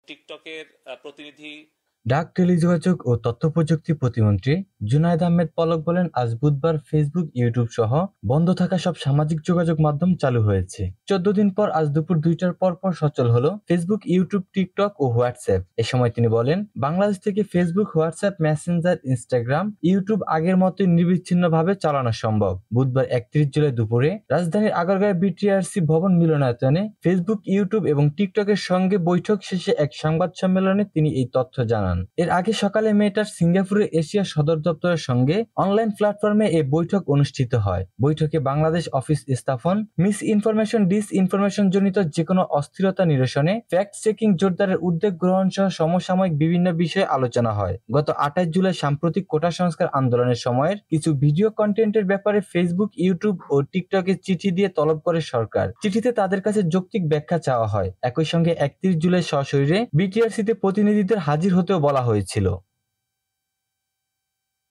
টিকটকের প্রতিনিধি। ডাক, টেলিযোগাযোগ ও তথ্যপ্রযুক্তি প্রতিমন্ত্রী জুনায়েদ আহমেদ পলক বলেন, আজ বুধবার ফেসবুক, ইউটিউব সহ বন্ধ থাকা সব সামাজিক যোগাযোগ মাধ্যম চালু হয়েছে। 14 দিন পর আজ দুপুর 2টার পর সচল হলো ফেসবুক, ইউটিউব, টিকটক ও হোয়াটসঅ্যাপ। এ সময় তিনি বলেন, বাংলাদেশ থেকে Facebook, WhatsApp, Messenger, Instagram, YouTube আগের মতোই নিরবিচ্ছিন্নভাবে চালানো সম্ভব। বুধবার 31 জুলাই দুপুরে রাজধানীর আগারগাঁও বিটিআরসি ভবন মিলনায়তনে ফেসবুক, ইউটিউব এবং টিকটকের সঙ্গে বৈঠক শেষে এক সংবাদ সম্মেলনে তিনি এই তথ্য জানান। এর আগে সকালে মেটার সিঙ্গাপুরের এশিয়া সদর দপ্তরের সঙ্গে অনলাইন প্ল্যাটফর্মে এই বৈঠক অনুষ্ঠিত হয়। বৈঠকে বাংলাদেশ অফিস স্থাপন, মিস ইনফরমেশন, ডিস ইনফরমেশন জনিত যেকোনো অস্থিরতা নিরসনে ফ্যাক্ট চেকিং জোরদারের উদ্যোগ গ্রহণ সহ সমসাময়িক বিভিন্ন বিষয়ে আলোচনা হয়। গত 28 জুলাই সাম্প্রতিক কোটা সংস্কার আন্দোলনের সময়ের কিছু ভিডিও কন্টেন্টের ব্যাপারে ফেসবুক, ইউটিউব ও টিকটকে চিঠি দিয়ে তলব করে সরকার। চিঠিতে তাদের কাছে যৌক্তিক ব্যাখ্যা চাওয়া হয়। একই সঙ্গে 31 জুলাই সশরীরে বিটিআরসিতে প্রতিনিধিদের হাজির হতেও বলা হয়েছিল।